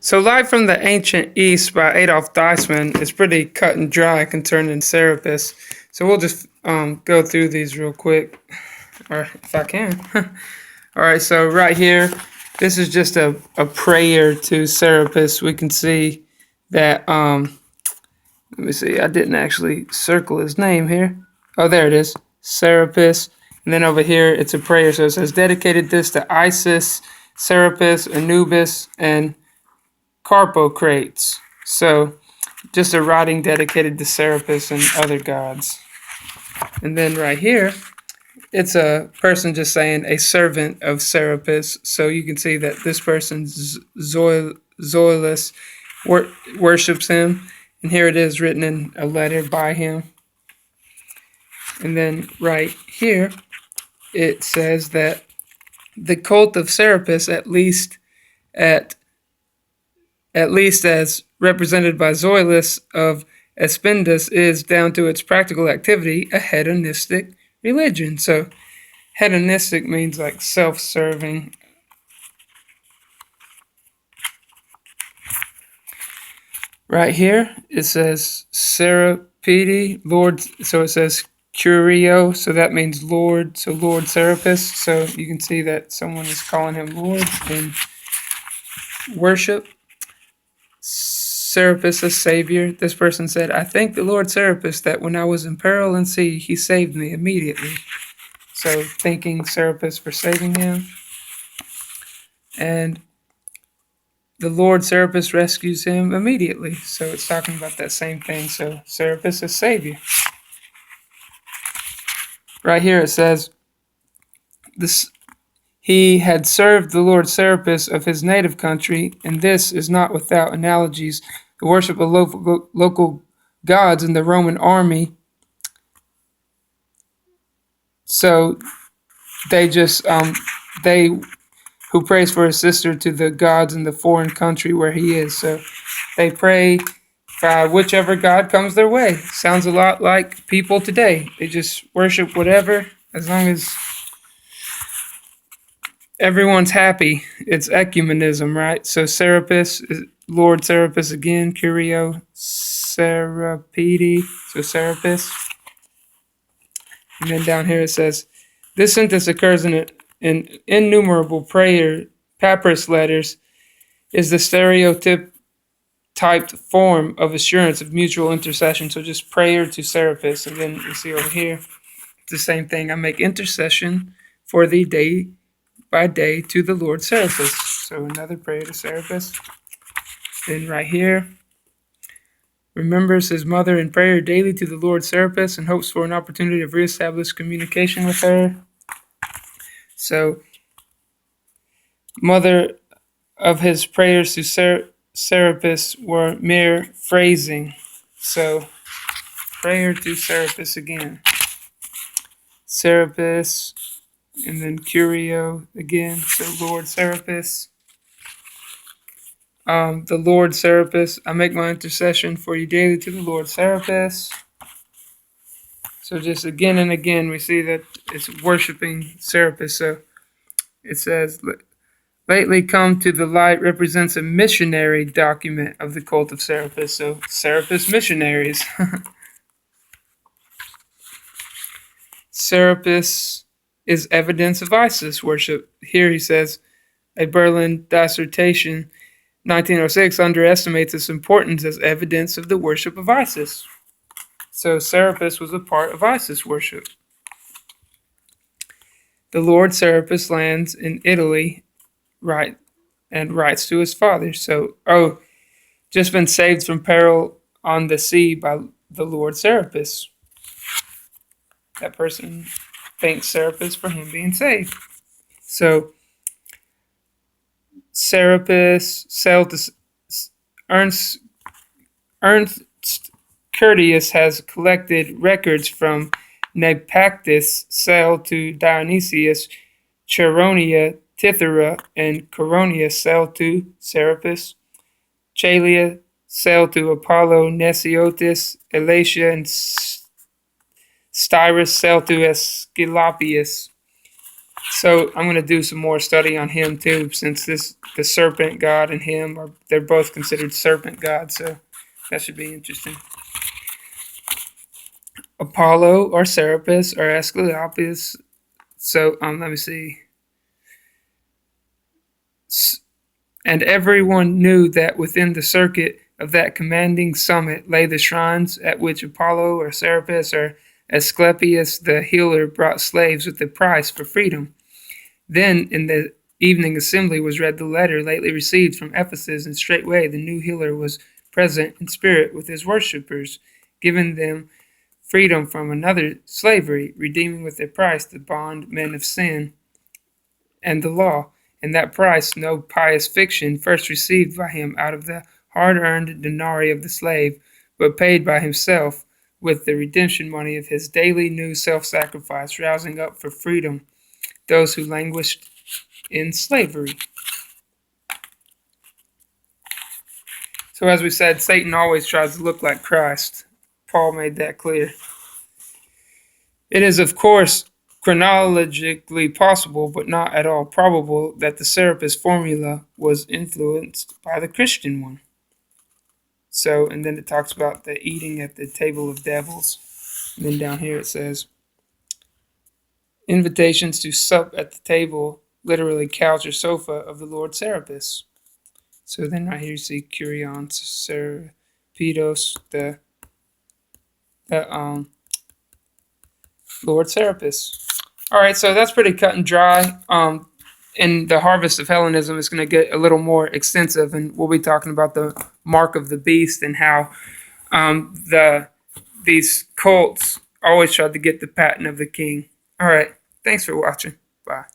So, Live from the Ancient East by Adolf Deisman is pretty cut and dry concerning Serapis. So, we'll just go through these real quick, or if I can. All right, so right here, this is just a prayer to Serapis. We can see that, let me see, I didn't actually circle his name here. Oh, there it is, Serapis. And then over here, it's a prayer. So it says, dedicated this to Isis, Serapis, Anubis, and Carpocrates. So just a writing dedicated to Serapis and other gods. And then right here, it's a person just saying a servant of Serapis. So you can see that this person, Zoilus, worships him. And here it is written in a letter by him. And then right here, it says that the cult of Serapis, at least as represented by Zoilus of Espindus, is down to its practical activity a hedonistic religion. So hedonistic means like self-serving. Right here it says Serapis, Lord. So it says Curio, so that means Lord. So Lord Serapis. So you can see that someone is calling him Lord in worship. Serapis, a savior. This person said, I thank the Lord Serapis that when I was in peril and sea, he saved me immediately. So thanking Serapis for saving him. And the Lord Serapis rescues him immediately. So it's talking about that same thing. So Serapis is savior. Right here it says, he had served the Lord Serapis of his native country, and this is not without analogies. The worship of local gods in the Roman army. So they just, they who prays for his sister to the gods in the foreign country where he is. So they pray by whichever god comes their way. Sounds a lot like people today. They just worship whatever, as long as everyone's happy. It's ecumenism, right? So Serapis, Lord Serapis again, Curio, Serapidi, so Serapis. And then down here it says, this sentence occurs in innumerable papyrus letters, is the stereotyped form of assurance of mutual intercession. So just prayer to Serapis. And then you see over here, it's the same thing. I make intercession for thee day by day to the Lord Serapis. So another prayer to Serapis. Then right here, remembers his mother in prayer daily to the Lord Serapis and hopes for an opportunity of reestablish communication with her. So, mother of his prayers to Serapis were mere phrasing. So, prayer to Serapis again. Serapis, and then Curio again. So, Lord Serapis. The Lord Serapis, I make my intercession for you daily to the Lord Serapis. So just again and again, we see that it's worshiping Serapis. So it says, lately come to the light represents a missionary document of the cult of Serapis. So Serapis missionaries. Serapis is evidence of Isis worship. Here he says, a Berlin dissertation 1906 underestimates its importance as evidence of the worship of Isis. So Serapis was a part of Isis worship. The Lord Serapis lands in Italy, and writes to his father. So, just been saved from peril on the sea by the Lord Serapis. That person thanks Serapis for him being saved. So Serapis sailed to Ernst Curtius has collected records from Naupactus, sailed to Dionysius, Charonia, Tithera, and Coronius sailed to Serapis. Chalia sailed to Apollo, Nesiotis, Elatia, and Styrus sailed to Asclepius. So I'm going to do some more study on him too, since the serpent god and him they're both considered serpent gods. So that should be interesting. Apollo or Serapis or Asclepius. So let me see. And everyone knew that within the circuit of that commanding summit lay the shrines at which Apollo or Serapis or Asclepius the healer brought slaves with the price for freedom. Then in the evening assembly was read the letter lately received from Ephesus, and straightway the new healer was present in spirit with his worshippers, giving them freedom from another slavery, redeeming with their price the bondmen of sin and the law, and that price no pious fiction first received by him out of the hard-earned denarii of the slave, but paid by himself with the redemption money of his daily new self-sacrifice, rousing up for freedom those who languished in slavery. So as we said, Satan always tries to look like Christ. Paul made that clear. It is, of course, chronologically possible, but not at all probable, that the Serapis formula was influenced by the Christian one. So, and then it talks about the eating at the table of devils. And then down here it says, invitations to sup at the table, literally couch or sofa of the Lord Serapis. So then right here you see Kurion, Serapitos, the Lord Serapis. All right, so that's pretty cut and dry. And the harvest of Hellenism is going to get a little more extensive, and we'll be talking about the mark of the beast and how these cults always tried to get the patent of the king. All right, thanks for watching. Bye.